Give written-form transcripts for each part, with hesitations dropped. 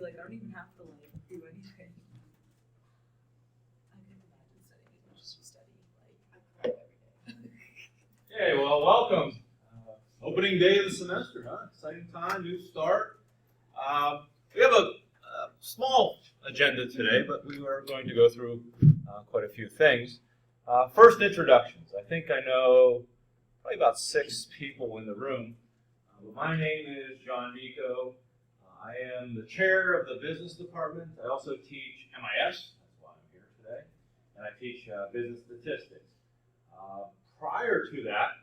like, I don't even have to like do anything. I couldn't imagine studying as much as you study. Like, I cry every day. Okay, well, welcome. Opening day of the semester, huh? Exciting time, new start. We have a small agenda today, but we are going to go through quite a few things. First, introductions. I think I know probably about 6 people in the room. But my name is John Nico. I am the chair of the business department. I also teach MIS, that's why I'm here today, and I teach business statistics. Prior to that,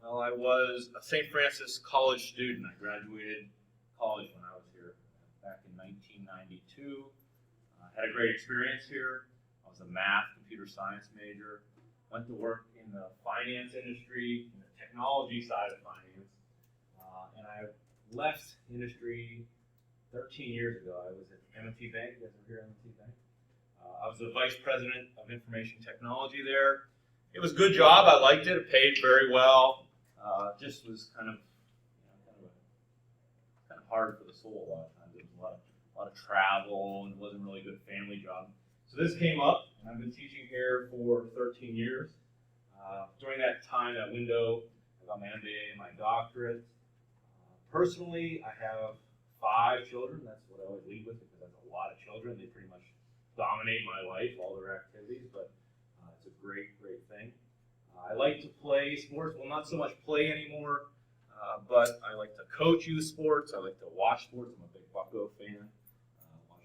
well, I was a St. Francis College student. I graduated college when I was here back in 1992. Had a great experience here. I was a math, computer science major. Went to work in the finance industry, in the technology side of finance. And I left industry 13 years ago. I was at M&T Bank. You guys are here at M&T Bank? I was the vice president of information technology there. It was a good job. I liked it. It paid very well. Just was kind of hard for the soul a lot of times. It was a lot of travel, and it wasn't really a good family job. So this came up, and I've been teaching here for 13 years. During that time, that window, I got my MBA and my doctorate. Personally, I have 5 children. That's what I always lead with because that's a lot of children. They pretty much dominate my life, all their activities, but it's a great, great thing. I like to play sports. Well, not so much play anymore, but I like to coach youth sports. I like to watch sports. I'm a big Bucko fan. Watch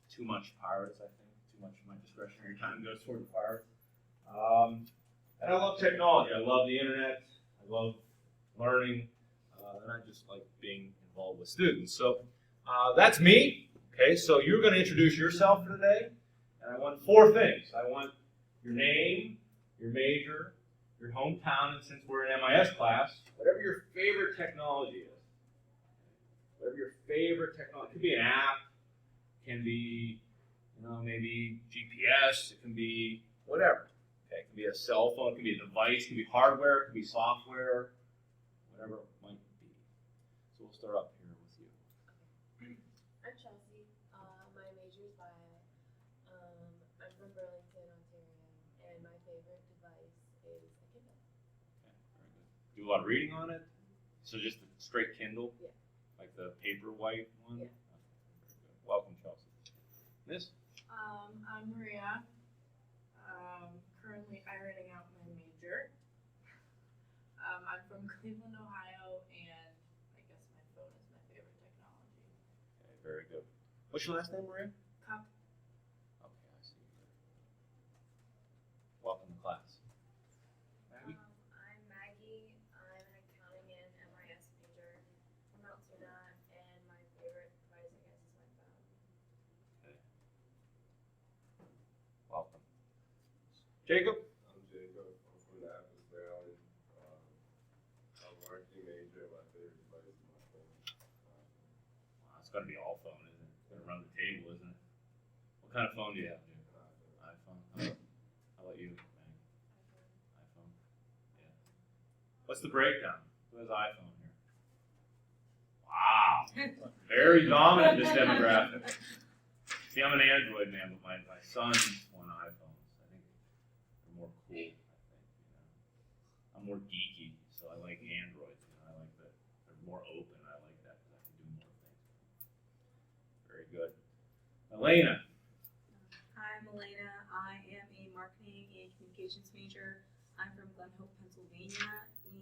too much Pirates, I think. Too much of my discretionary time goes toward the Pirates. And I love technology. I love the internet. I love learning. And I just like being involved with students. So that's me. Okay, so you're going to introduce yourself for today. And I want 4 things. I want your name, your major, your hometown, and since we're in MIS class, whatever your favorite technology is. Whatever your favorite technology, it could be an app, it can be, maybe GPS, it can be whatever. Okay, it can be a cell phone, it can be a device, it can be hardware, it can be software, whatever it might be. So we'll start up here with you. I'm Chelsea. My major is bio. I'm from Burlington, Ontario, and my favorite device is a Kindle. Okay, very good. Do a lot of reading on it? So just a straight Kindle? Yeah. Like the paperwhite one? Yeah. Okay, very good. Welcome, Chelsea. Miss? I'm Maria. Currently ironing out my major. I'm from Cleveland, Ohio, and I guess my phone is my favorite technology. Okay, very good. What's your last name, Maria? Cup. Okay, I see. Welcome to class. Maggie? I'm Maggie. I'm an accounting and MIS major from Altoona, and my favorite device, I guess, is my phone. Okay. Welcome. Jacob? I'm Jacob. I'm from Nashville Valley. I'm a marketing major. My favorite device is my phone. Wow, it's got to be all phone, isn't it? It's going to run the table, isn't it? What kind of phone do you have, Jacob? iPhone. How about you, Maggie? iPhone. Yeah. What's the breakdown? Who has iPhone here? Wow. Very dominant, this demographic. See, I'm an Android man, but my son's one iPhone. I think they're more cool, I think. I'm more geeky, so I like Androids. I like that they're more open. I like that because I can do more things. Very good. Elena. I'm Elena. I am a marketing and communications major. I'm from Glen Hope, Pennsylvania, and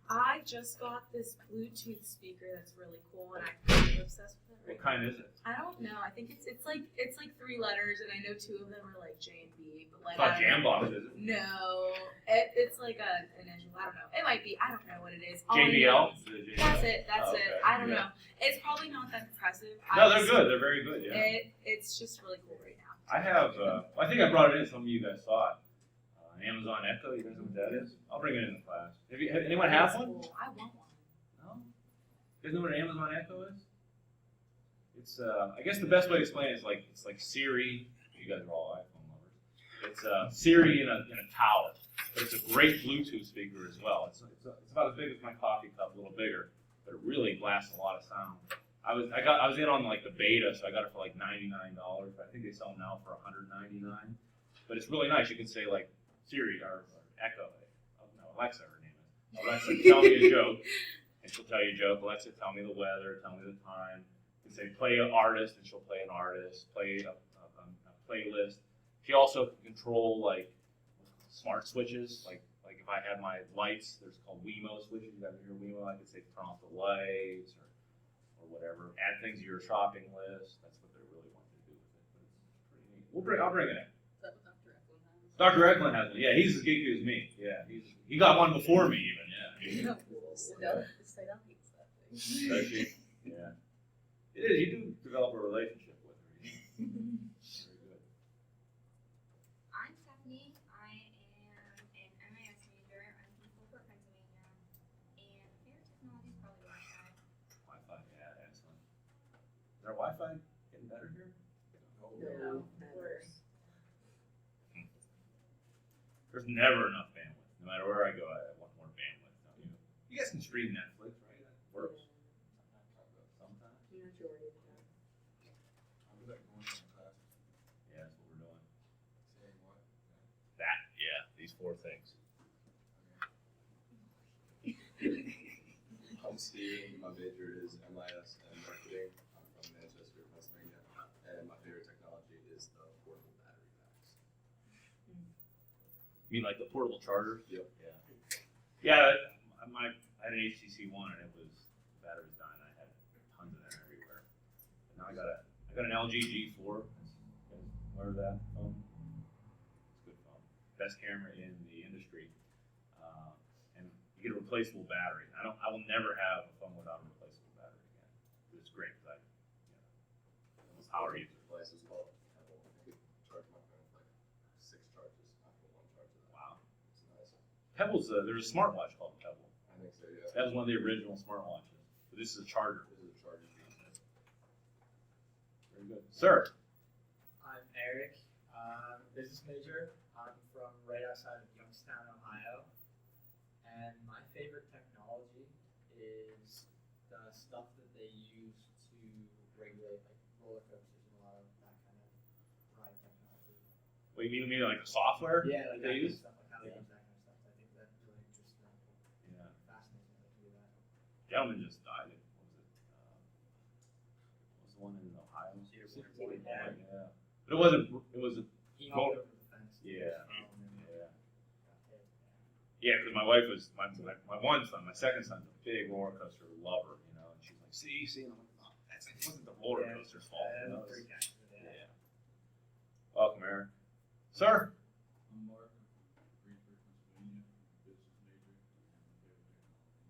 I just got this Bluetooth speaker that's really cool, and I'm really obsessed with it. What kind is it? I don't know. I think it's like 3 letters, and I know 2 of them are like J and B. But like, It's not Jambox, is it? No, it's like an initial. I don't know. It might be. I don't know what it is. All I JBL? know- Is it JBL? That's it. That's Oh, it. okay. I don't Yeah. know. It's probably not that impressive. No, they're good. They're very good, yeah. It's just really cool right now. I have, I think I brought it in. Some of you guys saw it. Amazon Echo. You guys know what that is? I'll bring it in the class. Anyone have That's one? cool. I want one. No? You guys know what an Amazon Echo is? It's, I guess the best way to explain it is it's like Siri. You guys are all iPhone lovers. It's Siri in a tower. But it's a great Bluetooth speaker as well. It's about as big as my coffee cup, a little bigger, but it really blasts a lot of sound. I was in on like the beta, so I got it for like $99. But I think they sell them now for $199. But it's really nice. You can say like Siri or Echo, no, Alexa, her name is. Alexa, tell me a joke, and she'll tell you a joke. Alexa, tell me the weather, tell me the time. You can say play an artist, and she'll play an artist. Play a playlist. She also can control like smart switches. Like if I had my lights, there's called Wemo switches. You got your Wemo. I could say turn off the lights or whatever. Add things to your shopping list. That's what they really want to do with it. But it's pretty neat. I'll bring it in. Is that what Dr. Eklund has? Dr. Eklund has one. Yeah, he's as geeky as me. Yeah, he got one before me even. Yeah. Stella hates that thing. Does she? Yeah. It is. You do develop a relationship with her. Very good. I'm Stephanie. I am an MIS major. I'm from Fulport, Pennsylvania. And my favorite technology is probably Wi-Fi. Wi-Fi, yeah, excellent. Is our Wi-Fi getting better here? No, worse. There's never enough bandwidth. No matter where I go, I want more bandwidth. Don't you? You guys can stream Netflix, right? That works. Sometimes. Majority of the time. How was that going in class? Yeah, that's what we're doing. Saying what? That, yeah, these 4 things. I'm Steven. My major is MIS and marketing. I'm from Manchester, Pennsylvania, and my favorite technology is the portable battery packs. You mean like the portable chargers? Yep. Yeah. Yeah, I had an HTC One and it was the battery's dying. I had tons of them everywhere. And now I got an LG G4. You guys aware of that phone? It's a good phone. Best camera in the industry. And you get a replaceable battery. I will never have a phone without a replaceable battery again. It's great because almost power user. Device is called Pebble. I could charge my phone with like 6 charges after 1 charge of that. Wow. It's nice. Pebble's there's a smartwatch called Pebble. I think so, yeah. That was one of the original smartwatches. But this is a charger. This is a charger. Very good. Sir. I'm Eric. I'm a business major. I'm from right outside of Youngstown, Ohio. And my favorite technology is the stuff that they use to regulate like roller coasters and a lot of that kind of ride technology. Wait, you mean like the software Yeah, that like they that kind of use? stuff, like how they Yeah. use that kind of stuff. I think that's really interesting. Yeah. Fascinating that they do that. Gentleman just died. What was it? What was the one in Ohio? Cedar Point, yeah. Yeah. But it wasn't. It was a. He hopped over the fence. Yeah. And Yeah. got hit. Yeah, because my wife was my one son, my second son's a big roller coaster lover, you know, and she's like, see, and I'm like, oh, it wasn't the roller Yeah. coaster's fault. Yeah, You know, that's it's- pretty accurate, yeah. yeah. Welcome, Eric. Sir. I'm Mark. I'm from Greensburg, Pennsylvania. I'm a business major. And my favorite technology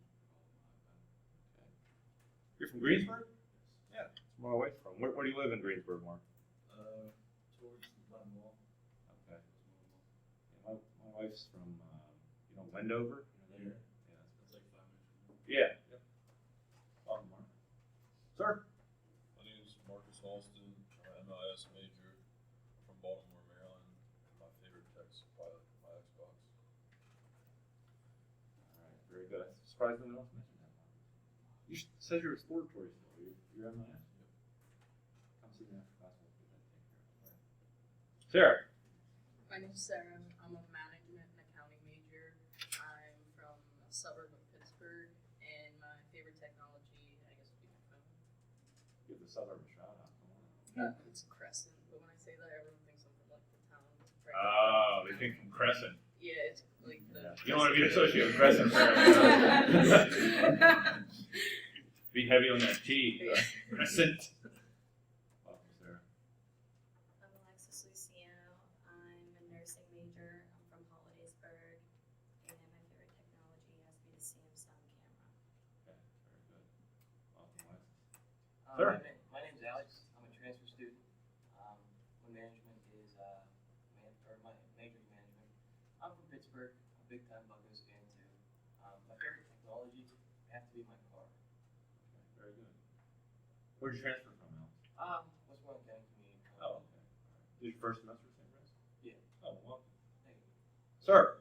is called iPad. You're from Greensburg? Yeah. That's where my wife's from. Where do you live in Greensburg, Mark? Towards the bottom wall. Okay. Yeah, my wife's from, Wendover. You know, Yeah. yeah. That's like 5 minutes from here. Yeah. Yep. Welcome, Mark. Sir. My name is Marcus Alston. I'm an MIS major from Baltimore, Maryland. And my favorite tech is probably my Xbox. All right. Very good. I'm surprised no one else mentioned that. You said you're a exploratory still. You're MIS. Come see me after class. We'll get that taken care of. Sarah. My name's Sarah. I'm a management and accounting major. I'm from a suburb of Pittsburgh, and my favorite technology, I guess, would be my phone. Give the suburb a shout out. Come on. It's Crescent, but when I say that, everyone thinks I'm from like the town. Right Oh, they think from Crescent. Yeah, it's like the. Yeah. You don't want to be associated with Crescent. Be heavy on that T. Crescent. Welcome, Sarah. I'm Alexis Luciano. I'm a nursing major. I'm from Hollidaysburg. And my favorite technology has to be the Samsung camera. Okay, very good. Welcome, Alexis. My name's Alex. I'm a transfer student. My management is my major is management. I'm from Pittsburgh. I'm a big time Buckos fan too. My favorite technology would have to be my car. Okay, very good. Where'd you transfer from, Alex? Westmoreland County Community College. Oh, okay. Did your first semester at St. Chris? Yeah. Oh, welcome. Thank you. Sir.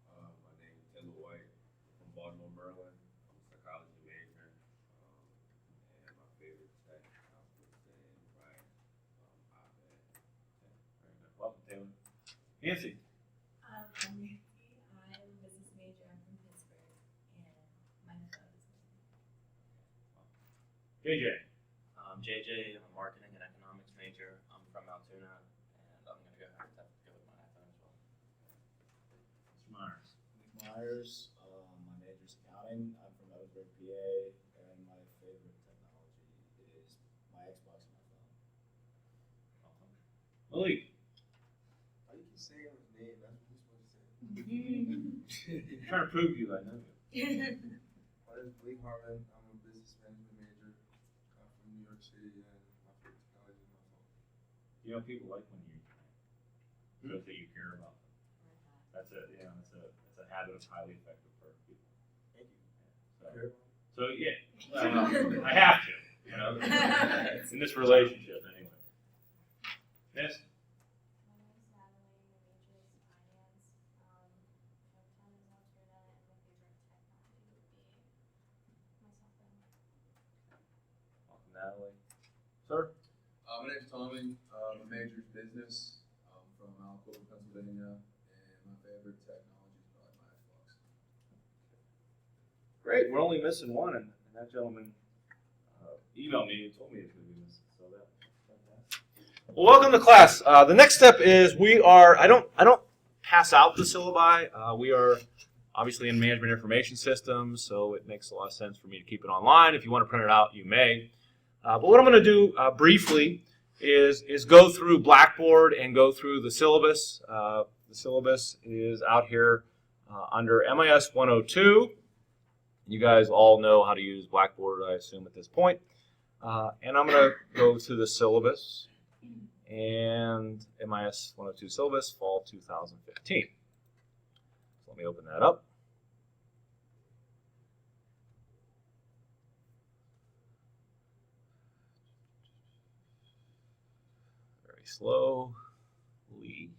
My name is Kendall White. I'm from Baltimore, Maryland. I'm a psychology major. And my favorite Tech. Right. Welcome, Taylor. Nancy. I'm Nancy. I'm a business major. I'm from Pittsburgh, and my club is JJ. I'm JJ. I'm a marketing and economics major. I'm from Altoona, and I'm gonna go with my iPhone as well. Mr. Myers. Myers, my major's accounting. I'm from Edinburgh, PA, and my favorite technology is my Xbox and my phone. Malik. Why do you keep saying his name? That's what you're supposed to say. I'm trying to prove to you I know you. My name is Blake Harmon. I'm a business management major. I'm from New York City, and my favorite technology is my phone. You know, people like when you shows that you care about them. That's it. Yeah, it's a habit of highly effective for people. Thank you. So yeah, I have to. You know, in this relationship anyway. Yes. My name is Natalie, my major is finance. Hometown is Altoona, and my favorite technology would be my cell phone. Welcome, Natalie. Sir. My name is Tommy. My major is business. I'm from Maricopa, Pennsylvania, and my favorite technology is probably my Xbox. Great. We're only missing one, and that gentleman emailed me and told me it's going to be missing. So that's fantastic. Well, welcome to class. The next step is I don't pass out the syllabi. We are obviously in management information systems, so it makes a lot of sense for me to keep it online. If you want to print it out, you may. But what I'm going to do briefly is go through Blackboard and go through the syllabus. The syllabus is out here under MIS102. You guys all know how to use Blackboard, I assume, at this point. And I'm going to go to the syllabus and MIS102 syllabus, fall 2015. So let me open that up. Very slowly.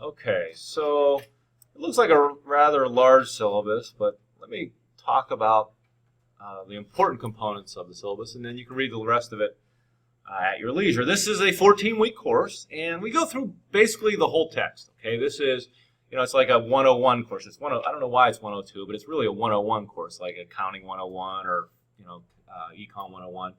Okay, so it looks like a rather large syllabus, but let me talk about the important components of the syllabus, and then you can read the rest of it at your leisure. This is a 14-week course, and we go through basically the whole text. Okay, this is, it's like a 101 course. It's I don't know why it's 102, but it's really a 101 course, like Accounting 101 or Econ 101.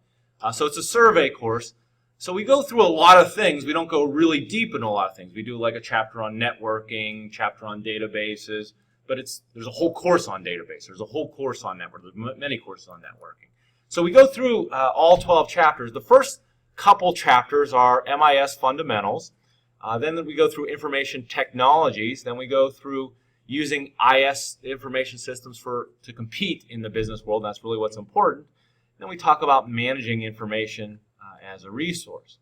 So it's a survey course. So we go through a lot of things. We don't go really deep in a lot of things. We do like a chapter on networking, chapter on databases, but there's a whole course on database. There's a whole course on network. There's many courses on networking. So we go through all 12 chapters. The first couple chapters are MIS fundamentals. Then we go through information technologies. Then we go through using IS information systems to compete in the business world. That's really what's important. Then we talk about managing information as a resource.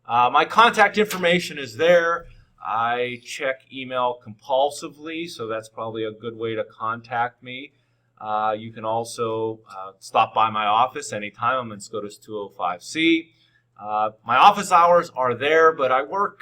My contact information is there. I check email compulsively, so that's probably a good way to contact me. You can also stop by my office anytime. I'm in SCOTUS 205C. My office hours are there, but I work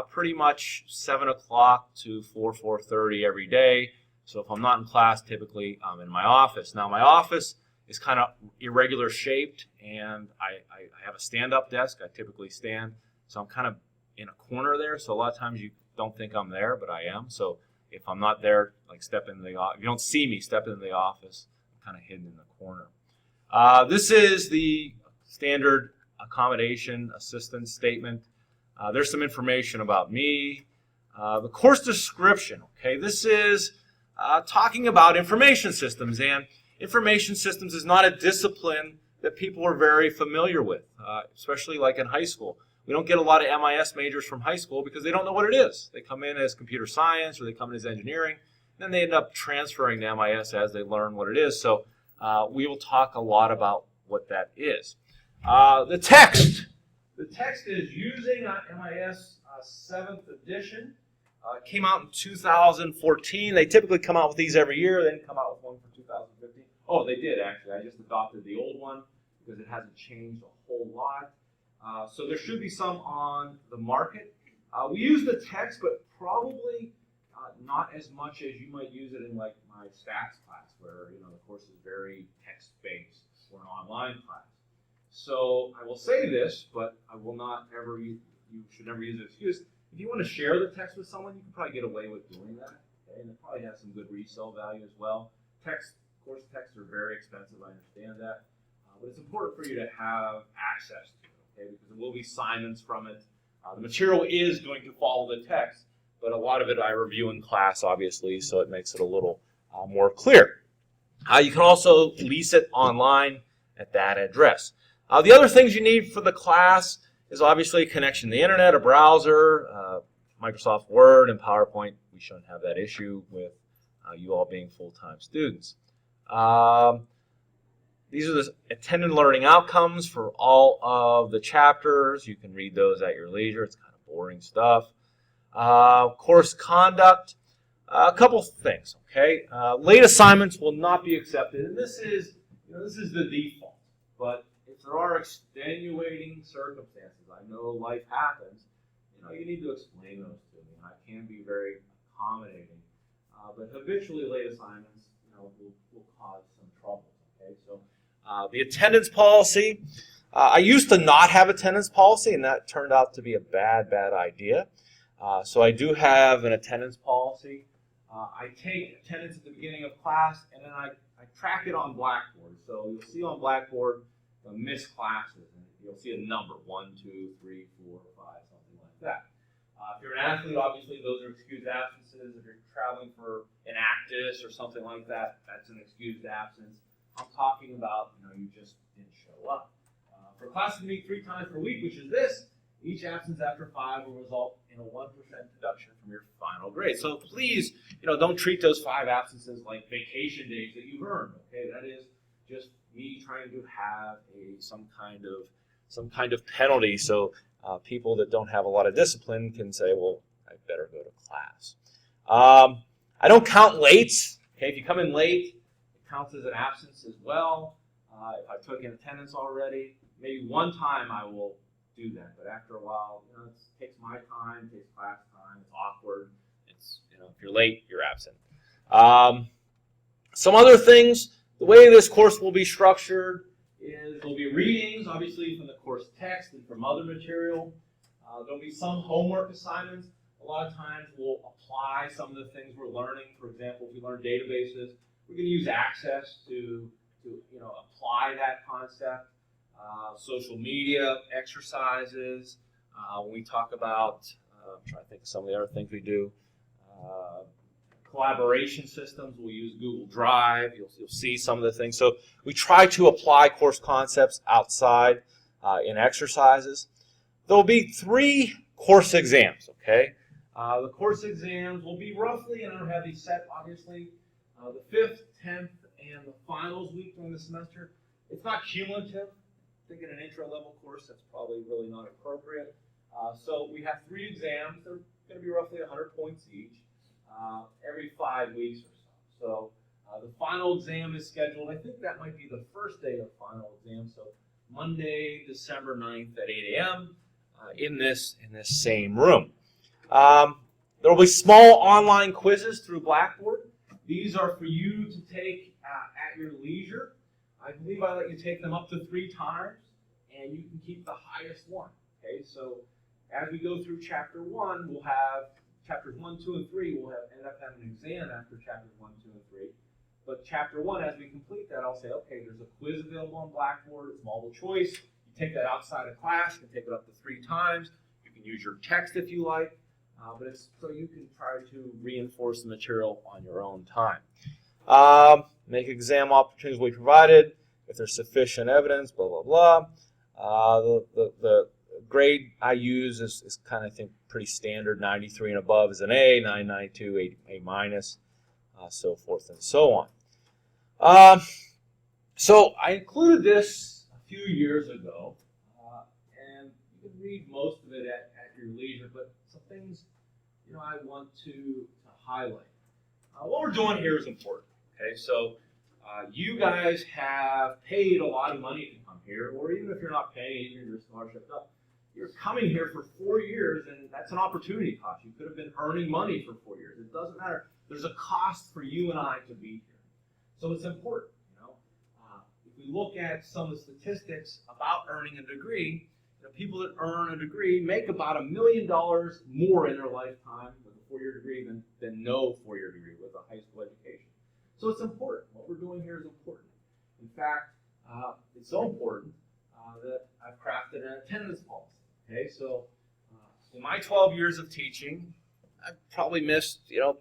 pretty much 7 o'clock to 4:30 every day. So if I'm not in class, typically I'm in my office. Now my office is kind of irregular shaped, and I have a stand-up desk. I typically stand, so I'm kind of in a corner there. So a lot of times you don't think I'm there, but I am. So if I'm not there, like if you don't see me step into the office, I'm kind of hidden in the corner. This is the standard accommodation assistance statement. There's some information about me. The course description, okay, this is talking about information systems, and information systems is not a discipline that people are very familiar with, especially like in high school. We don't get a lot of MIS majors from high school because they don't know what it is. They come in as computer science or they come in as engineering, and then they end up transferring to MIS as they learn what it is. So we will talk a lot about what that is. The text is using MIS 7th edition. It came out in 2014. They typically come out with these every year. They didn't come out with one for 2015. Oh, they did actually. I just adopted the old one because it hasn't changed a whole lot. So there should be some on the market. We use the text, but probably not as much as you might use it in like my stats class, where the course is very text-based, or an online class. So I will say this, but I will not ever use, you should never use an excuse. If you want to share the text with someone, you can probably get away with doing that. Okay? And it probably has some good resale value as well. Course texts are very expensive, I understand that. But it's important for you to have access to it, okay? Because there will be assignments from it. The material is going to follow the text, but a lot of it I review in class, obviously, so it makes it a little more clear. You can also lease it online at that address. The other things you need for the class is obviously a connection to the internet, a browser, Microsoft Word, and PowerPoint. We shouldn't have that issue with you all being full-time students. These are the attended learning outcomes for all of the chapters. You can read those at your leisure. It's kind of boring stuff. Course conduct. A couple things, okay? Late assignments will not be accepted, and this is the default. But if there are extenuating circumstances, I know life happens, you need to explain those to me. I can be very accommodating, but habitually late assignments, will cause some trouble. Okay, so the attendance policy. I used to not have attendance policy, and that turned out to be a bad idea. So I do have an attendance policy. I take attendance at the beginning of class, and then I track it on Blackboard. So you'll see on Blackboard the missed classes, and you'll see a number, 1, 2, 3, 4, 5, something like that. If you're an athlete, obviously those are excused absences. If you're traveling for an ACTIS or something like that, that's an excused absence. I'm talking about, you just didn't show up. For classes to meet 3 times per week, which is this, each absence after 5 will result in a 1% deduction from your final grade. So please, don't treat those 5 absences like vacation days that you've earned. Okay, that is just me trying to have some kind of penalty, so people that don't have a lot of discipline can say, well, I better go to class. I don't count late. Okay, if you come in late, it counts as an absence as well. If I took in attendance already, maybe one time I will do that, but after a while, it takes my time, takes class time, it's awkward. It's if you're late, you're absent. Some other things. The way this course will be structured is there'll be readings, obviously from the course text and from other material. There'll be some homework assignments. A lot of times we'll apply some of the things we're learning. For example, if we learn databases, we're going to use Access to apply that concept. Social media, exercises. When we talk about, I'm trying to think of some of the other things we do. Collaboration systems, we'll use Google Drive. You'll see some of the things. So we try to apply course concepts outside in exercises. There will be 3 course exams, okay? The course exams will be roughly, and I don't have these set, obviously, the 5th, 10th, and the finals week during the semester. It's not cumulative. I think in an intro-level course, that's probably really not appropriate. So we have 3 exams. They're going to be roughly 100 points each, every 5 weeks or so. So the final exam is scheduled. I think that might be the first day of final exam. So Monday, December 9th at 8 a.m. In this same room. There will be small online quizzes through Blackboard. These are for you to take at your leisure. I believe I let you take them up to 3 times, and you can keep the highest one. Okay, so as we go through chapter 1, we'll have chapters 1, 2, and 3. We'll end up having an exam after chapters 1, 2, and 3. But chapter 1, as we complete that, I'll say, okay, there's a quiz available on Blackboard. It's multiple choice. You take that outside of class. You can take it up to 3 times. You can use your text if you like, but it's so you can try to reinforce the material on your own time. Make exam opportunities will be provided if there's sufficient evidence, blah, blah, blah. The grade I use is kind of, I think, pretty standard. 93 and above is an A, 992, A minus, so forth and so on. So I included this a few years ago, and you can read most of it at your leisure, but some things I want to highlight. What we're doing here is important. Okay, so you guys have paid a lot of money to come here, or even if you're not paying, even if you're scholarshiped up, you're coming here for 4 years, and that's an opportunity cost. You could have been earning money for 4 years. It doesn't matter. There's a cost for you and I to be here. So it's important, If we look at some of the statistics about earning a degree, people that earn a degree make about $1 million more in their lifetime with a 4-year degree than no 4-year degree with a high school education. So it's important. What we're doing here is important. In fact, it's so important that I've crafted an attendance policy. Okay, so in my 12 years of teaching, I've probably missed,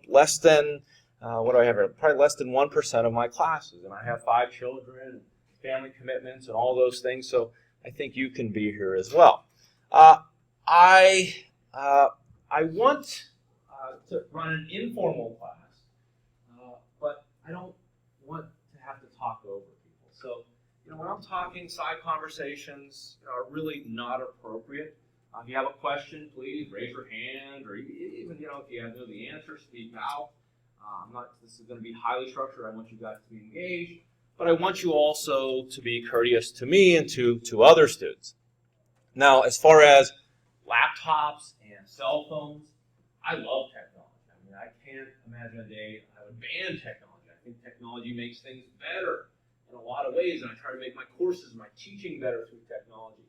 less than, what do I have here? Probably less than 1% of my classes. And I have 5 children, family commitments, and all those things. So I think you can be here as well. I want to run an informal class, but I don't want to have to talk over people. So, when I'm talking, side conversations are really not appropriate. If you have a question, please raise your hand, or even, if you know the answer, speak out. This is going to be highly structured. I want you guys to be engaged, but I want you also to be courteous to me and to other students. Now, as far as laptops and cell phones, I love technology. I can't imagine a day I would ban technology. I think technology makes things better in a lot of ways, and I try to make my courses, my teaching better through technology.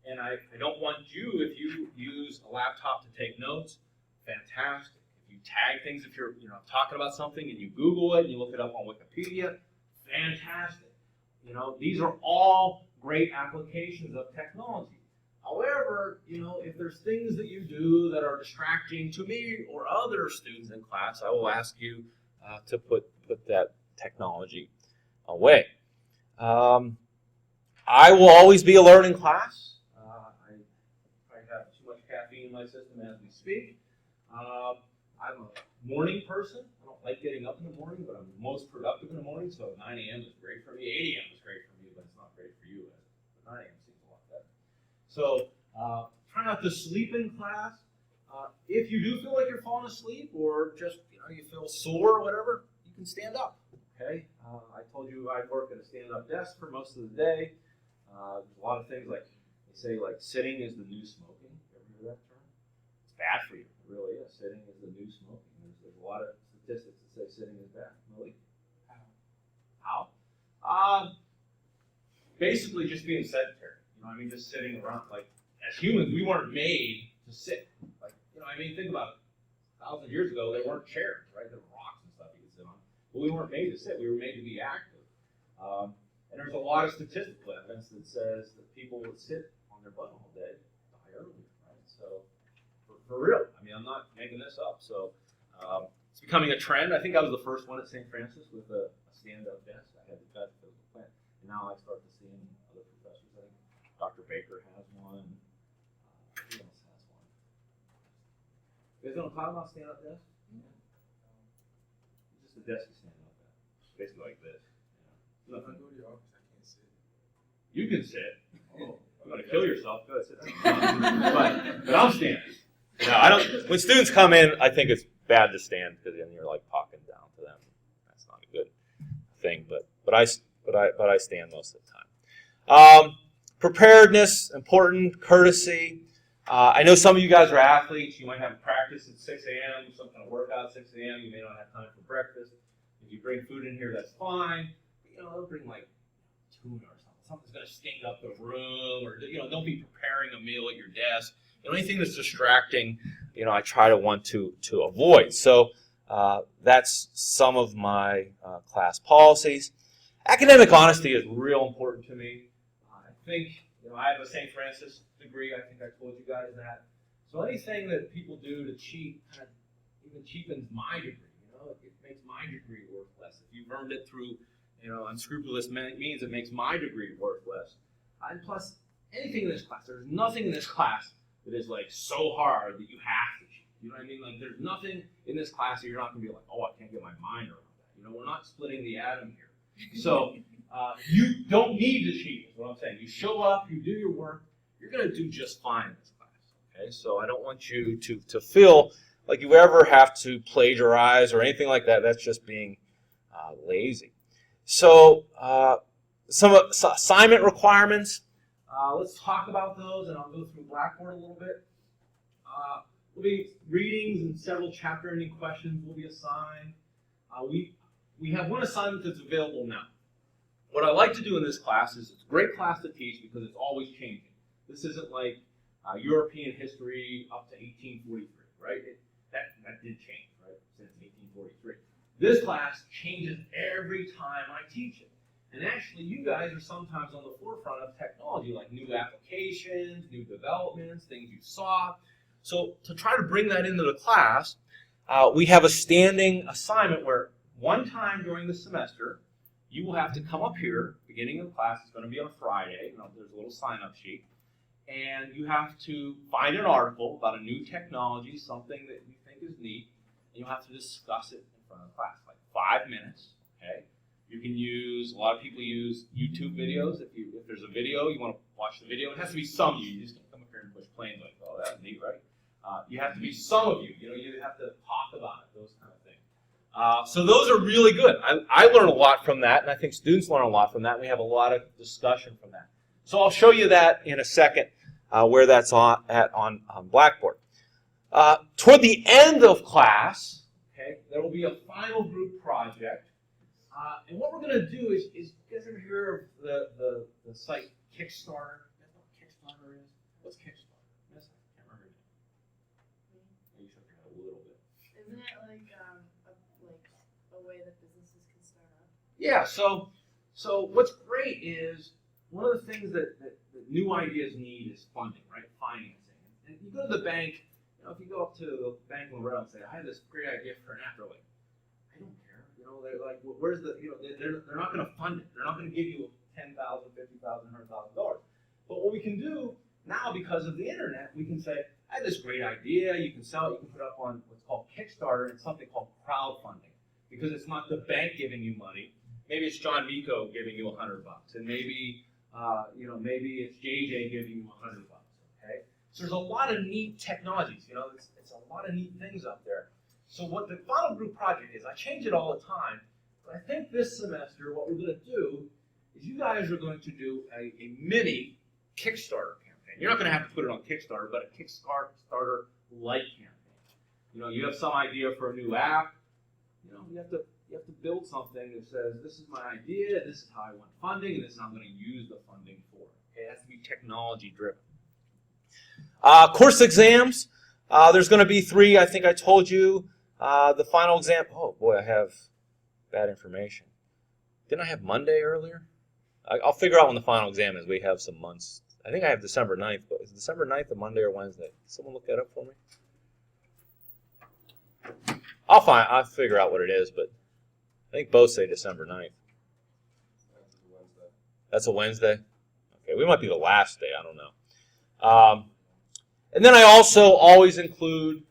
And I don't want you, if you use a laptop to take notes, fantastic. If you tag things, if you're talking about something and you Google it and you look it up on Wikipedia, fantastic. These are all great applications of technology. However, if there's things that you do that are distracting to me or other students in class, I will ask you to put that technology away. I will always be alert in class. I have too much caffeine in my system as we speak. I'm a morning person. I don't like getting up in the morning, but I'm most productive in the morning, so 9 a.m. is great for me. 8 a.m. is great for me, but it's not great for you. 9 a.m. seems a lot better. So try not to sleep in class. If you do feel like you're falling asleep or just you feel sore or whatever, you can stand up. Okay. I told you I work at a stand-up desk for most of the day. There's a lot of things they say sitting is the new smoking. You ever hear that term? It's bad for you. It really is. Sitting is the new smoking. There's a lot of statistics that say sitting is bad. Really? How? Basically just being sedentary. Just sitting around. As humans, we weren't made to sit. Think about it. 1,000 years ago, there weren't chairs, right? There were rocks and stuff you could sit on. But we weren't made to sit. We were made to be active. And there's a lot of statistical evidence that says that people that sit on their butt all day die early, right? So, for real. I'm not making this up. So, it's becoming a trend. I think I was the first one at St. Francis with a stand-up desk. I had the best physical plant. And now I start to see in other professors. I think Dr. Baker has one. Who else has one? You guys know what I'm talking about, stand-up desk? It's just a desk you stand up at. It's basically like this. If I go to your office, I can't sit. You can sit. Oh, I'm going to kill yourself. Go ahead, sit down. But I'm standing. No, I don't. When students come in, I think it's bad to stand because then you're talking down to them. That's not a good thing. But I stand most of the time. Preparedness, important. Courtesy. I know some of you guys are athletes. You might have practice at 6 a.m., some kind of workout at 6 a.m. You may not have time for breakfast. If you bring food in here, that's fine. Don't bring tuna or something. Something's going to stink up the room, or don't be preparing a meal at your desk. Anything that's distracting, I try to want to avoid. So that's some of my class policies. Academic honesty is real important to me. I think I have a St. Francis degree. I think I told you guys that. So anything that people do to cheat kind of even cheapens my degree. It makes my degree worth less. If you've earned it through unscrupulous means, it makes my degree worth less. And plus, anything in this class, there's nothing in this class that is so hard that you have to cheat. You know what I mean? There's nothing in this class that you're not going to be oh, I can't get my mind around that. We're not splitting the atom here. So you don't need to cheat, is what I'm saying. You show up, you do your work, you're going to do just fine in this class. Okay? So I don't want you to feel like you ever have to plagiarize or anything like that. That's just being lazy. So some assignment requirements. Let's talk about those, and I'll go through Blackboard a little bit. Will be readings and several chapter-ending questions will be assigned. We have one assignment that's available now. What I like to do in this class is it's a great class to teach because it's always changing. This isn't like European history up to 1843, right? That did change, right, since 1843. This class changes every time I teach it. And actually, you guys are sometimes on the forefront of technology, like new applications, new developments, things you saw. So to try to bring that into the class, we have a standing assignment where one time during the semester, you will have to come up here, beginning of the class, it's going to be on a Friday, there's a little sign-up sheet, and you have to find an article about a new technology, something that you think is neat, and you'll have to discuss it in front of the class, like 5 minutes, okay? You can use, a lot of people use YouTube videos. If there's a video, you want to watch the video. It has to be some of you. You just can't come up here and push play and like, oh, that's neat, right? You have to be some of you. You have to talk about it, those kind of things. So those are really good. I learn a lot from that, and I think students learn a lot from that. We have a lot of discussion from that. So I'll show you that in a second, where that's on Blackboard. Toward the end of class, okay, there will be a final group project. And what we're going to do is you guys ever hear of the site Kickstarter? You guys know what Kickstarter is? What's Kickstarter? Yes, I can't remember it. You shook your head a little bit. Isn't it like a way that businesses can start up? Yeah. So what's great is one of the things that new ideas need is funding, right? Financing. And you go to the bank. If you go up to the bank in Laredo and say, "I have this great idea for an app," they're like, "I don't care." They're like, well, where's the, they're not going to fund it. They're not going to give you $10,000, $50,000, $100,000. But what we can do now, because of the internet, we can say, I have this great idea. You can sell it. You can put it up on what's called Kickstarter and something called crowdfunding, because it's not the bank giving you money. Maybe it's John Miko giving you $100, and maybe maybe it's JJ giving you $100. Okay, so there's a lot of neat technologies. It's a lot of neat things up there. So what the final group project is, I change it all the time, but I think this semester what we're going to do is you guys are going to do a mini Kickstarter campaign. You're not going to have to put it on Kickstarter, but a Kickstarter-like campaign. You have some idea for a new app. You have to build something that says, this is my idea, this is how I want funding, and this is how I'm going to use the funding for. Okay, it has to be technology-driven. Course exams, there's going to be 3, I think I told you. The final exam, oh boy, I have bad information. Didn't I have Monday earlier? I'll figure out when the final exam is. We have some months. I think I have December 9th, but is December 9th a Monday or Wednesday? Someone look that up for me? I'll figure out what it is, but I think both say December 9th. That's a Wednesday? Okay, we might be the last day, I don't know. And then I also always include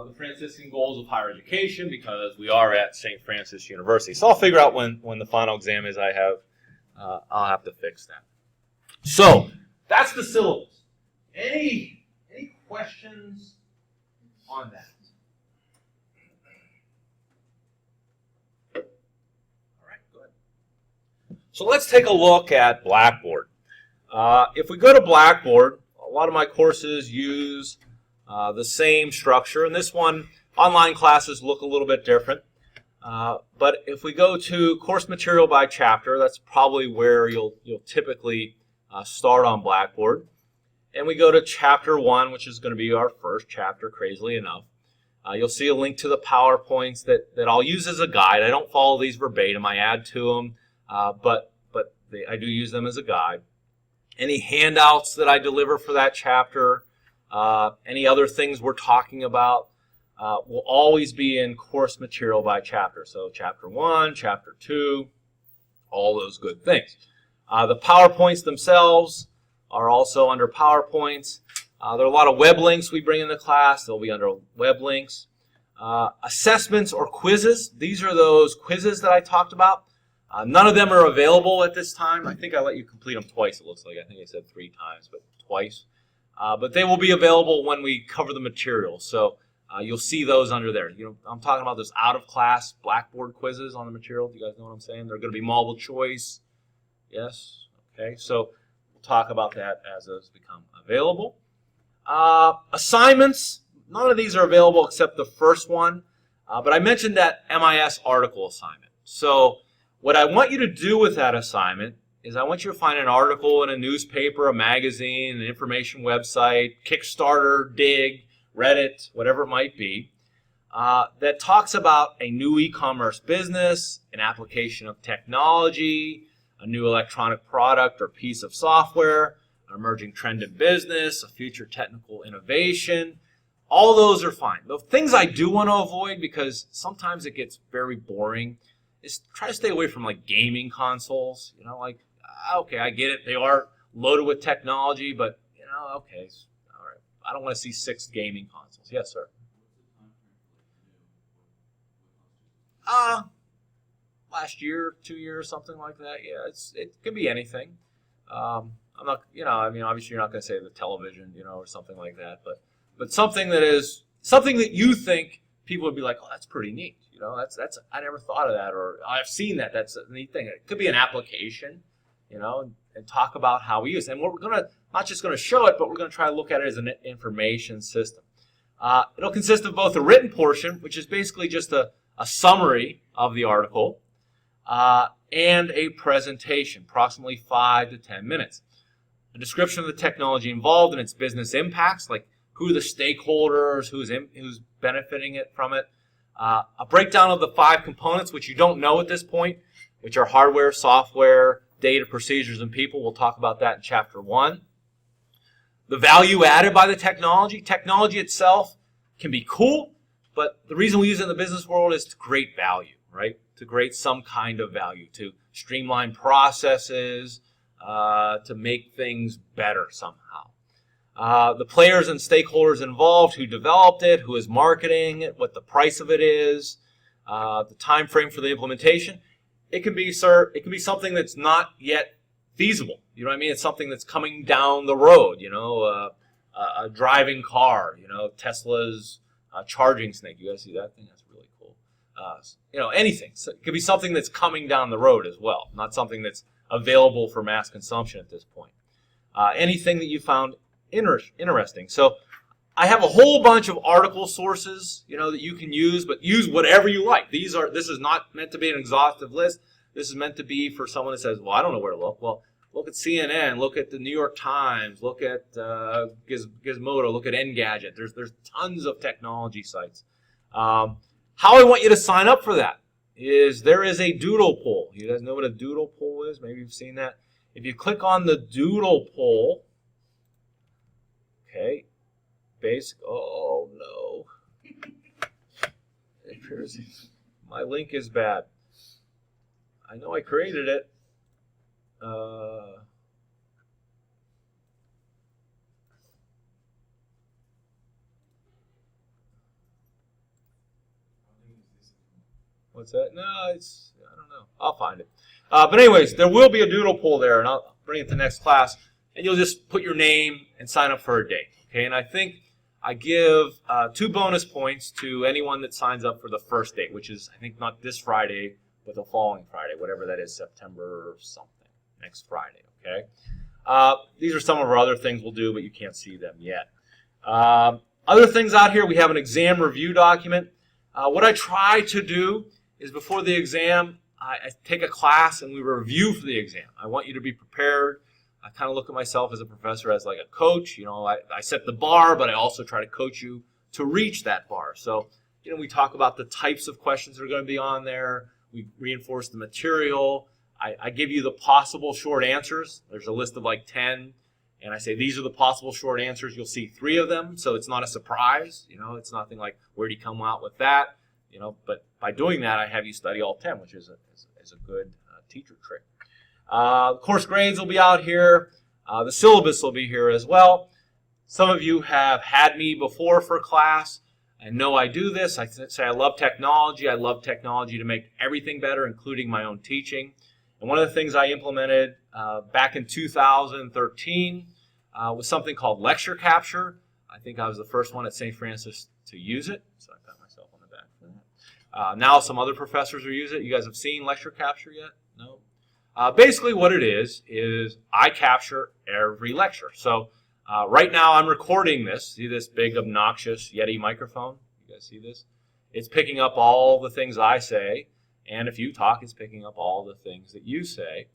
the Franciscan goals of higher education, because we are at St. Francis University. So I'll figure out when the final exam is. I'll have to fix that. So that's the syllabus. Any questions on that? All right, good. So let's take a look at Blackboard. If we go to Blackboard, a lot of my courses use the same structure, and this one, online classes look a little bit different. But if we go to course material by chapter, that's probably where you'll typically start on Blackboard. And we go to chapter 1, which is going to be our first chapter, crazily enough. You'll see a link to the PowerPoints that I'll use as a guide. I don't follow these verbatim. I add to them, but I do use them as a guide. Any handouts that I deliver for that chapter, any other things we're talking about, will always be in course material by chapter. So chapter 1, chapter 2, all those good things. The PowerPoints themselves are also under PowerPoints. There are a lot of web links we bring in the class. They'll be under web links. Assessments or quizzes. These are those quizzes that I talked about. None of them are available at this time. I think I let you complete them twice, it looks like. I think I said 3 times, but twice. But they will be available when we cover the material. So you'll see those under there. I'm talking about those out-of-class Blackboard quizzes on the material. Do you guys know what I'm saying? They're going to be multiple choice. Yes? Okay. So we'll talk about that as those become available. Assignments, none of these are available except the first one, but I mentioned that MIS article assignment. So what I want you to do with that assignment is I want you to find an article in a newspaper, a magazine, an information website, Kickstarter, Dig, Reddit, whatever it might be, that talks about a new e-commerce business, an application of technology, a new electronic product or piece of software, an emerging trend in business, a future technical innovation. All those are fine. The things I do want to avoid, because sometimes it gets very boring, is try to stay away from like gaming consoles. You know, like, okay, I get it. They are loaded with technology, but, you know, okay, all right. I don't want to see 6 gaming consoles. Yes, sir. Last year, 2 years, something like that. Yeah, it can be anything. I'm not, you know, I mean, obviously you're not going to say the television, you know, or something like that, but something that is something that you think people would be like, oh, that's pretty neat. You know, that's I never thought of that, or I've seen that. That's a neat thing. It could be an application, you know, and talk about how we use it. And we're gonna not just gonna show it, but we're gonna try to look at it as an information system. It'll consist of both a written portion, which is basically just a summary of the article, and a presentation, approximately 5 to 10 minutes. A description of the technology involved and its business impacts, like who are the stakeholders, who's benefiting it from it. A breakdown of the 5 components, which you don't know at this point, which are hardware, software, data, procedures, and people. We'll talk about that in Chapter 1. The value added by the technology. Technology itself can be cool, but the reason we use it in the business world is to create value, right? To create some kind of value, to streamline processes, to make things better somehow. The players and stakeholders involved, who developed it, who is marketing it, what the price of it is, the time frame for the implementation. It can be something that's not yet feasible. You know what I mean? It's something that's coming down the road. You know, a driving car. You know, Tesla's charging snake. You guys see that thing? That's really cool. You know, anything. So it could be something that's coming down the road as well, not something that's available for mass consumption at this point. Anything that you found interesting. So I have a whole bunch of article sources, you know, that you can use, but use whatever you like. This is not meant to be an exhaustive list. This is meant to be for someone that says, well, I don't know where to look. Well, look at CNN, look at the New York Times, look at Gizmodo, look at Engadget. There's tons of technology sites. How I want you to sign up for that is there is a doodle poll. You guys know what a doodle poll is? Maybe you've seen that. If you click on the doodle poll, okay, oh no. My link is bad. I know I created it. What's that? No, I don't know. I'll find it. But anyways, there will be a doodle poll there, and I'll bring it to next class. And you'll just put your name and sign up for a date. Okay, and I think I give 2 bonus points to anyone that signs up for the first date, which is, I think, not this Friday, but the following Friday, whatever that is, September something, next Friday, okay? These are some of our other things we'll do, but you can't see them yet. Other things out here, we have an exam review document. What I try to do is before the exam, I take a class and we review for the exam. I want you to be prepared. I kind of look at myself as a professor as like a coach. You know, I set the bar, but I also try to coach you to reach that bar. So, you know, we talk about the types of questions that are going to be on there. We reinforce the material. I give you the possible short answers. There's a list of like 10, and I say these are the possible short answers. You'll see 3 of them, so it's not a surprise. You know, it's nothing like where do you come out with that? You know, but by doing that, I have you study all 10, which is a good teacher trick. Course grades will be out here. The syllabus will be here as well. Some of you have had me before for class and know I do this. I say I love technology. I love technology to make everything better, including my own teaching. And one of the things I implemented back in 2013 was something called lecture capture. I think I was the first one at St. Francis to use it, so I pat myself on the back for that. Now some other professors are using it. You guys have seen lecture capture yet? No? Basically what it is I capture every lecture. So right now I'm recording this. See this big obnoxious Yeti microphone? You guys see this? It's picking up all the things I say, and if you talk, it's picking up all the things that you say.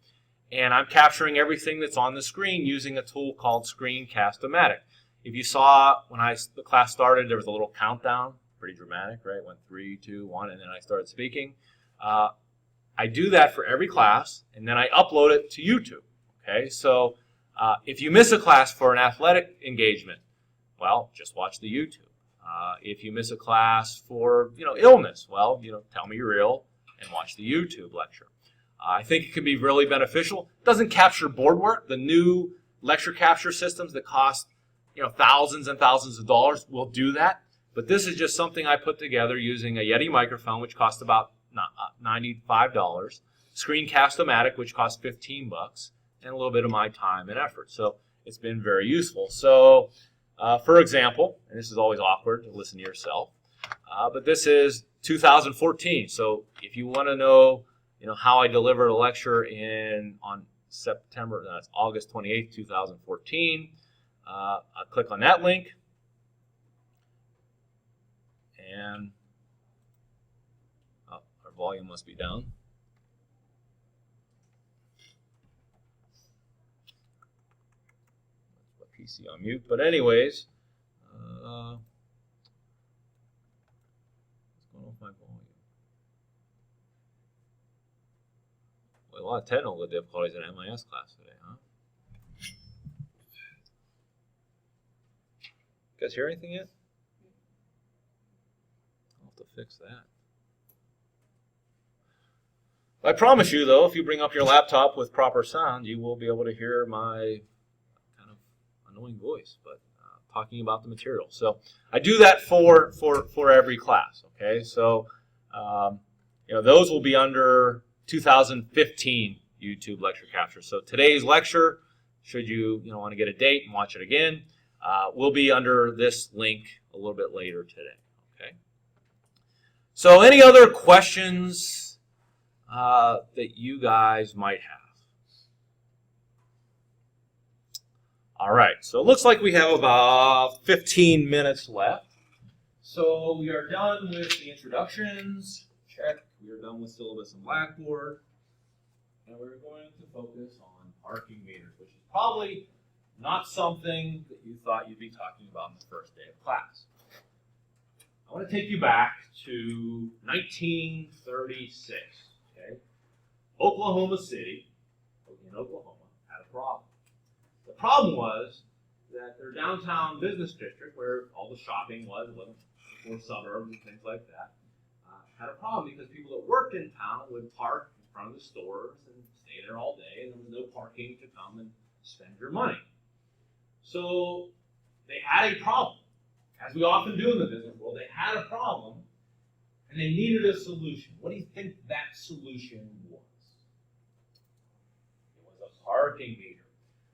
And I'm capturing everything that's on the screen using a tool called Screencast-O-Matic. If you saw when the class started, there was a little countdown, pretty dramatic, right? Went 3, 2, 1, and then I started speaking. I do that for every class, and then I upload it to YouTube. Okay, so if you miss a class for an athletic engagement, well, just watch the YouTube. If you miss a class for illness, well, tell me you're ill and watch the YouTube lecture. I think it can be really beneficial. It doesn't capture board work. The new lecture capture systems that cost thousands and thousands of dollars will do that. But this is just something I put together using a Yeti microphone, which cost about $95, Screencast-O-Matic, which costs $15, and a little bit of my time and effort. So it's been very useful. So for example, and this is always awkward to listen to yourself, but this is 2014. So if you want to know how I delivered a lecture on August 28th, 2014, I'll click on that link, and our volume must be down. Let's put PC on mute. But anyways, what's going on with my volume? Well, a lot of technical difficulties in MIS class today, huh? You guys hear anything yet? I'll have to fix that. I promise you, though, if you bring up your laptop with proper sound, you will be able to hear my kind of annoying voice, but talking about the material. So I do that for every class. Okay, so those will be under 2015 YouTube lecture capture. So today's lecture, should you want to get a date and watch it again, will be under this link a little bit later today. Okay. So any other questions that you guys might have? All right. So it looks like we have about 15 minutes left. So we are done with the introductions. Check. We are done with syllabus and Blackboard. And we're going to focus on parking meters, which is probably not something that you thought you'd be talking about on the first day of class. I want to take you back to 1936. Okay? Oklahoma City, in Oklahoma, had a problem. The problem was that their downtown business district, where all the shopping was, it wasn't for suburbs and things like that, had a problem because people that worked in town would park in front of the stores and stay there all day, and there was no parking to come and spend your money. So they had a problem. As we often do in the business world, they had a problem, and they needed a solution. What do you think that solution was? It was a parking meter.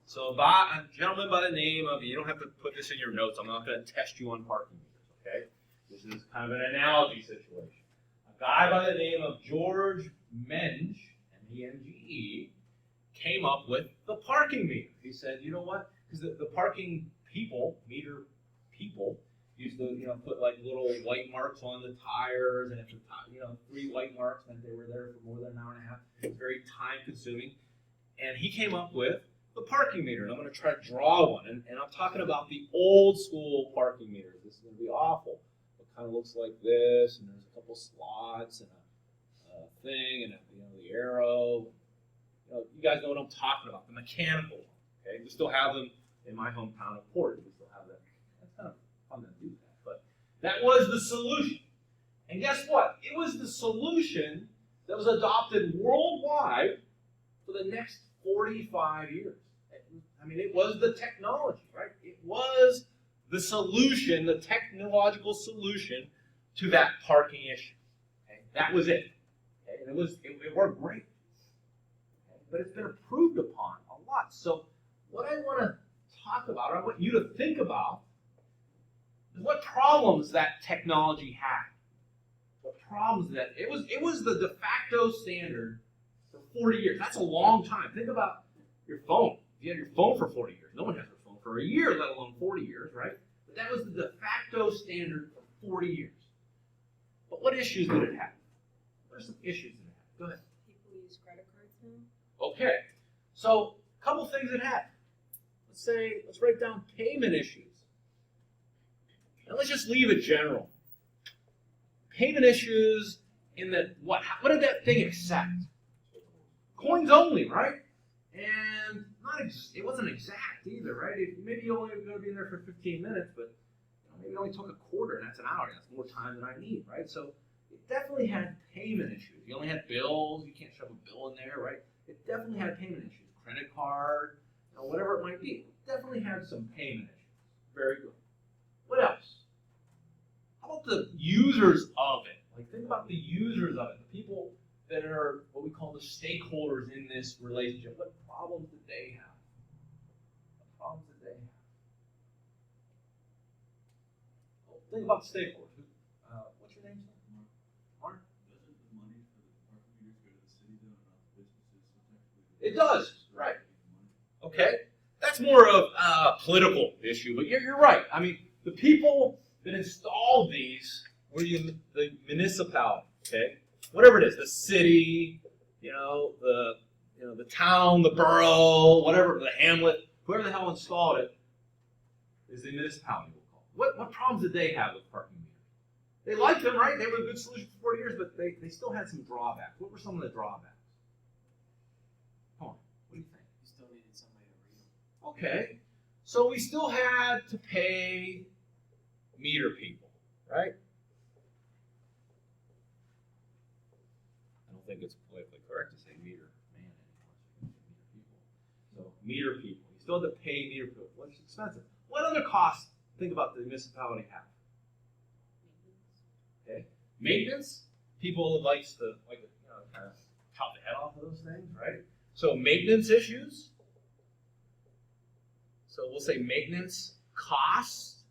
So a gentleman by the name of, you don't have to put this in your notes, I'm not going to test you on parking meters, okay? This is kind of an analogy situation. A guy by the name of George Menge, M-E-N-G-E, came up with the parking meter. He said, you know what? Because the parking meter people, used to put like little white marks on the tires, and if the 3 white marks meant they were there for more than an hour and a half. It's very time consuming. And he came up with the parking meter, and I'm going to try to draw one. And I'm talking about the old school parking meters. This is going to be awful. It kind of looks like this, and there's a couple slots and a thing, and the arrow. You guys know what I'm talking about, the mechanical one. Okay, we still have them in my hometown of Portage. We still have that. That's kind of fun to do that. But that was the solution. And guess what? It was the solution that was adopted worldwide for the next 45 years. I mean, it was the technology, right? It was the solution, the technological solution to that parking issue. Okay? That was it. Okay? And it worked great. Okay? But it's been improved upon a lot. So what I want to talk about, or I want you to think about, is what problems that technology had. What problems that it was the de facto standard for 40 years. That's a long time. Think about your phone. If you had your phone for 40 years, no one has their phone for a year, let alone 40 years, right? But that was the de facto standard for 40 years. But what issues did it have? What are some issues did it have? Go ahead. People use credit cards now. Okay. So, a couple things it had. Let's write down payment issues. And let's just leave it general. Payment issues in that what did that thing accept? Coins only, right? And it wasn't exact either, right? Maybe you only going to be in there for 15 minutes, but maybe it only took a quarter, and that's an hour. That's more time than I need, right? So it definitely had payment issues. You only had bills. You can't shove a bill in there, right? It definitely had payment issues. Credit card, whatever it might be. It definitely had some payment issues. Very good. What else? How about the users of it? Like, think about the users of it, the people that are what we call the stakeholders in this relationship. What problems did they have? What problems did they have? Well, think about the stakeholders. What's your name, sir? Mark. Doesn't the money for the parking meters go to the city though, and not the businesses? So technically, It does, right? Okay, that's more of a political issue, but you're right. I mean, the people that installed these were the municipality, okay? Whatever it is, the city, the town, the borough, whatever, the hamlet, whoever the hell installed it is the municipality, we'll call it. What problems did they have with parking meters? They liked them, right? They were a good solution for 40 years, but they still had some drawbacks. What were some of the drawbacks? Come on, what do you think? You still needed somebody to read them. Okay, so we still had to pay meter people, right? I don't think it's politically correct to say meter man anymore. So meter people. You still have to pay meter people. What's expensive? What other costs think about the municipality have? Okay, maintenance. People likes to kind of chop the head off of those things, right? So maintenance issues. So we'll say maintenance costs.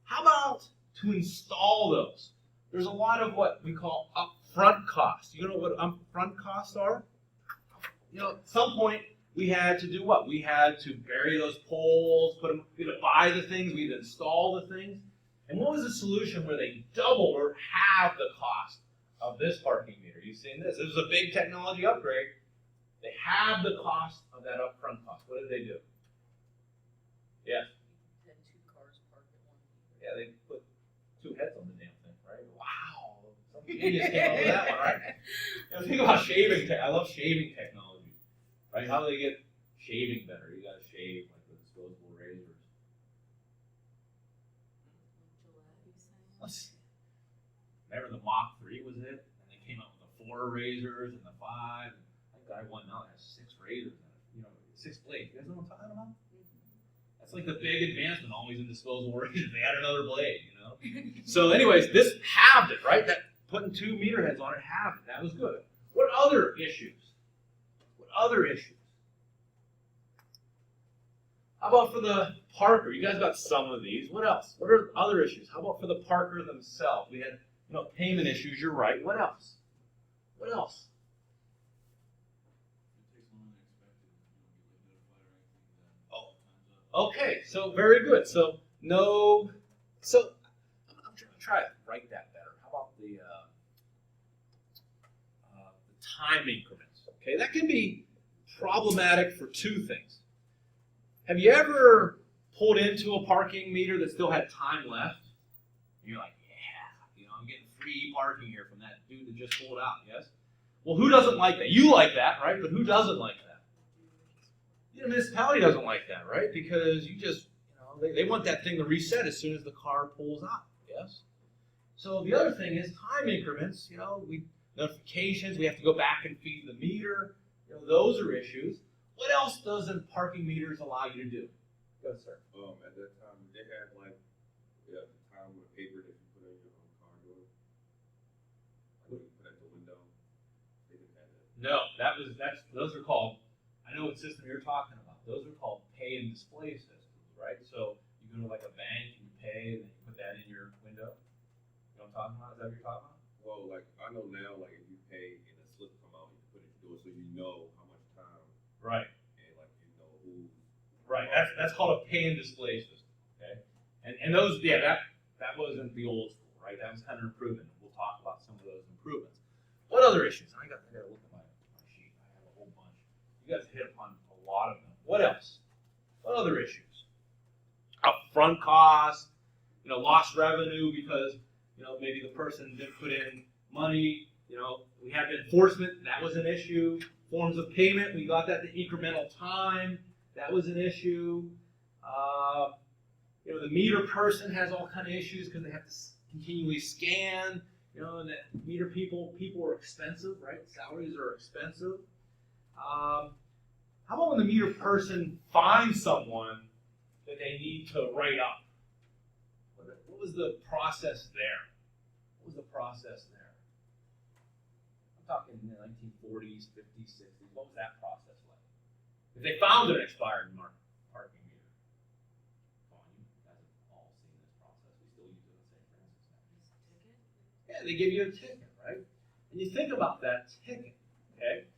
How about to install those? There's a lot of what we call upfront costs. You know what upfront costs are? At some point we had to do what? We had to bury those poles, we had to buy the things, we had to install the things. And what was the solution where they doubled or halved the cost of this parking meter? You've seen this. This was a big technology upgrade. They halved the cost of that upfront cost. What did they do? Yeah. Had two cars parked at one meter. Yeah, they put two heads on the damn thing, right? Wow. Some genius came up with that one, right? Think about shaving. I love shaving technology, right? How do they get shaving better? You got to shave like with disposable razors. Let's see. Remember the Mach 3 was it? And they came out with the 4 razors and the 5. That guy one now has 6 razors in it. 6 blades. You guys know what I'm talking about? That's like the big advancement, always in disposable razors. They add another blade, So anyways, this halved it, right? That putting 2 meter heads on it halved it. That was good. What other issues? How about for the parker? You guys got some of these. What else? What are other issues? How about for the parker themselves? We had, payment issues. You're right. What else? it takes longer than expected. You don't get like notified or anything. Then time's up. Okay, so very good. So I'm trying to write that better. How about the time increments? Okay, that can be problematic for 2 things. Have you ever pulled into a parking meter that still had time left? And you're like, yeah, I'm getting free parking here from that dude that just pulled out. Yes. Well, who doesn't like that? You like that, right? But who doesn't like that? The municipality doesn't like that, right? Because you just, they want that thing to reset as soon as the car pulls out, yes? So the other thing is time increments, notifications, we have to go back and feed the meter, those are issues. What else doesn't parking meters allow you to do? Go ahead, sir. At that time, they had the time with paper that you put on your own car door. Like you put at the window. They didn't have that. No, those are called, I know what system you're talking about. Those are called pay and display systems, right? So you go to like a bank, you pay, and then you put that in your window. You know what I'm talking about? Is that what you're talking about? Well, I know now, if you pay and a slip come out, you put it, do a so you know how much time Right. and like you know who. Right. That's called a pay and display system. Okay. And those, yeah, that wasn't the old school, right? That was kind of an improvement. We'll talk about some of those improvements. What other issues? I gotta look at my sheet. I have a whole bunch. You guys hit upon a lot of them. What else? What other issues? Upfront costs, lost revenue because, maybe the person didn't put in money. We had enforcement, that was an issue. Forms of payment, we got that to incremental time, that was an issue. The meter person has all kind of issues because they have to continually scan. And that meter people are expensive, right? Salaries are expensive. How about when the meter person finds someone that they need to write up? What was the process there? What was the process there? I'm talking in the 1940s, 50s, 60s. What was that process like? If they found an expired parking meter, come on, you guys have all seen this process. We still use it in St. Francis now. Yeah, they give you a ticket, right? And you think about that ticket, okay?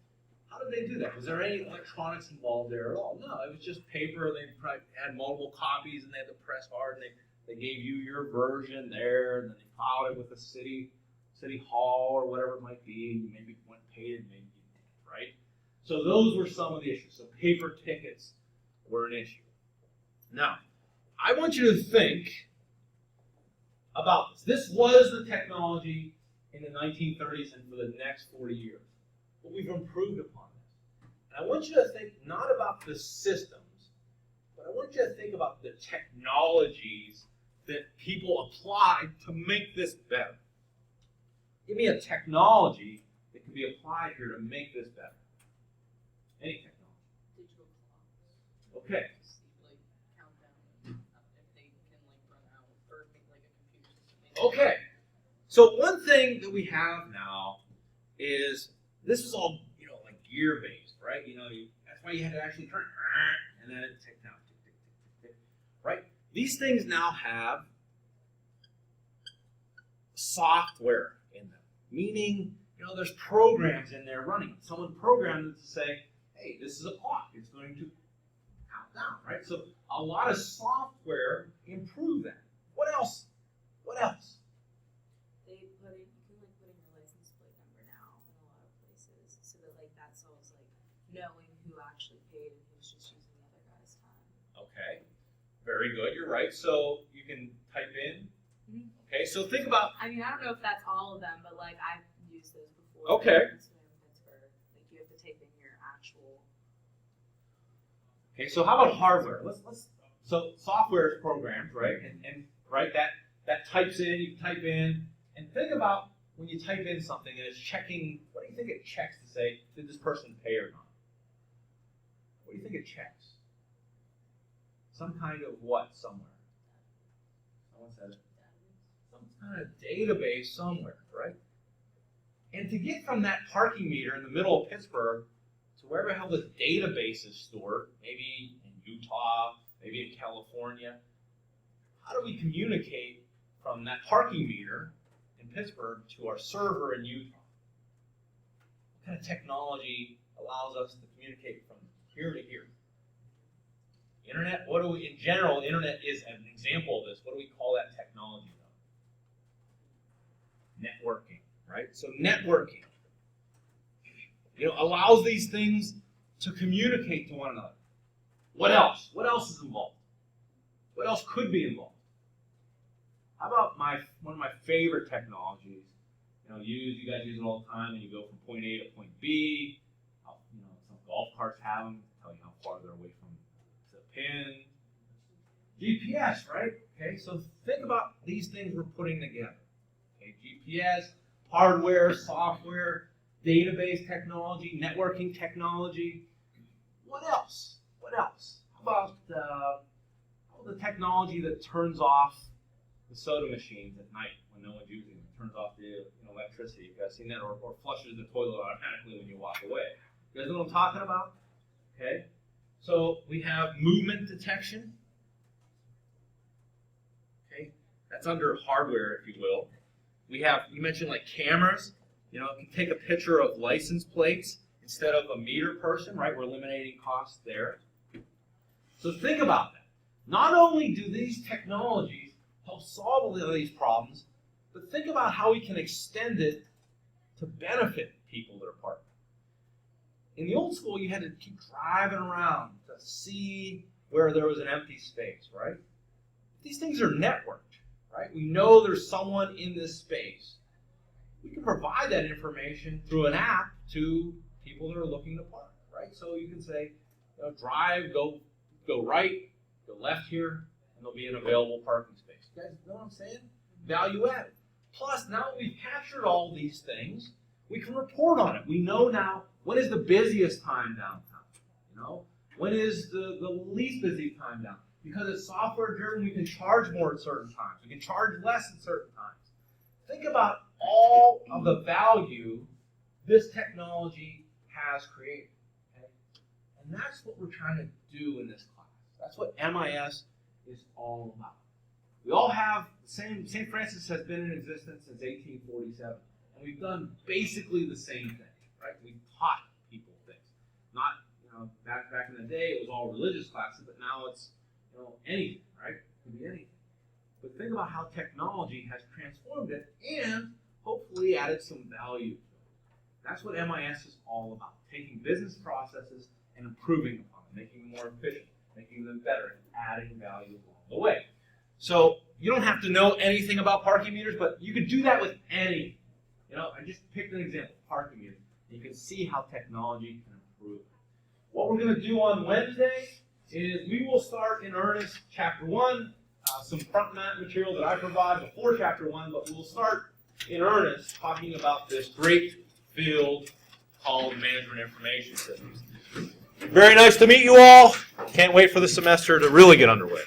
How did they do that? Was there any electronics involved there at all? No, it was just paper. They probably had multiple copies, and they had to press hard, and they gave you your version there, and then they filed it with the city hall or whatever it might be, and you maybe went and paid it, maybe you didn't, right? So those were some of the issues. So paper tickets were an issue. Now, I want you to think about this. This was the technology in the 1930s and for the next 40 years. But we've improved upon this. And I want you to think not about the systems, but I want you to think about the technologies that people applied to make this better. Give me a technology that can be applied here to make this better. Any technology. Digital clocks. Okay. Like countdown if they can run out or make a computer system. Okay. So one thing that we have now is this is all like gear based, right? That's why you had to actually turn and then it ticked down, tick, tick, tick, tick, tick, right? These things now have software in them, meaning there's programs in there running. Someone programmed it to say, hey, this is a clock. It's going to count down, right? So a lot of software improved that. What else? What else? You can put in your license plate number now in a lot of places, so that that solves knowing who actually paid and who's just using the other guy's time. Okay, very good. You're right. So you can type in. Okay, so think about. I mean, I don't know if that's all of them, but I've used those before. Okay. In Pittsburgh, you have to type in your actual. Okay, so how about hardware? So software is programmed, right? And right that types in. You type in, and think about when you type in something and it's checking. What do you think it checks to say did this person pay or not? What do you think it checks? Some kind of what somewhere? Someone said it. Some kind of database somewhere, right? And to get from that parking meter in the middle of Pittsburgh to wherever the hell this database is stored, maybe in Utah, maybe in California, how do we communicate from that parking meter in Pittsburgh to our server in Utah? What kind of technology allows us to communicate from here to here? Internet, in general, internet is an example of this. What do we call that technology though? Networking, right? So networking, allows these things to communicate to one another. What else? What else is involved? What else could be involved? How about one of my favorite technologies? You guys use it all the time, and you go from point A to point B. Some golf carts have them, tell you how far they're away from the pin. GPS, right? Okay, so think about these things we're putting together. Okay, GPS, hardware, software, database technology, networking technology. What else? What else? How about the technology that turns off the soda machines at night when no one's using them? Turns off the electricity. You guys seen that? Or flushes the toilet automatically when you walk away. You guys know what I'm talking about? Okay. So we have movement detection. Okay. That's under hardware, if you will. We have, you mentioned cameras. It can take a picture of license plates instead of a meter person, right? We're eliminating costs there. So think about that. Not only do these technologies help solve all of these problems, but think about how we can extend it to benefit people that are parking. In the old school, you had to keep driving around to see where there was an empty space, right? These things are networked, right? We know there's someone in this space. We can provide that information through an app to people that are looking to park, right? So you can say, drive, go right, go left here, and there'll be an available parking space. You guys know what I'm saying? Value added. Plus, now that we've captured all these things, we can report on it. We know now when is the busiest time downtown. When is the least busy time downtown? Because it's software driven, we can charge more at certain times. We can charge less at certain times. Think about all of the value this technology has created. Okay? And that's what we're trying to do in this class. That's what MIS is all about. We all have the same. St. Francis has been in existence since 1847, and we've done basically the same thing, right? We've taught people things. Not, back in the day it was all religious classes, but now it's, anything, right? It can be anything. But think about how technology has transformed it and hopefully added some value to it. That's what MIS is all about, taking business processes and improving upon them, making them more efficient, making them better, and adding value along the way. So you don't have to know anything about parking meters, but you could do that with anything. I just picked an example, parking meters. You can see how technology can improve. What we're going to do on Wednesday is we will start in earnest Chapter 1, some front mat material that I provide before Chapter 1, but we'll start in earnest talking about this great field called Management Information Systems. Very nice to meet you all. Can't wait for the semester to really get underway.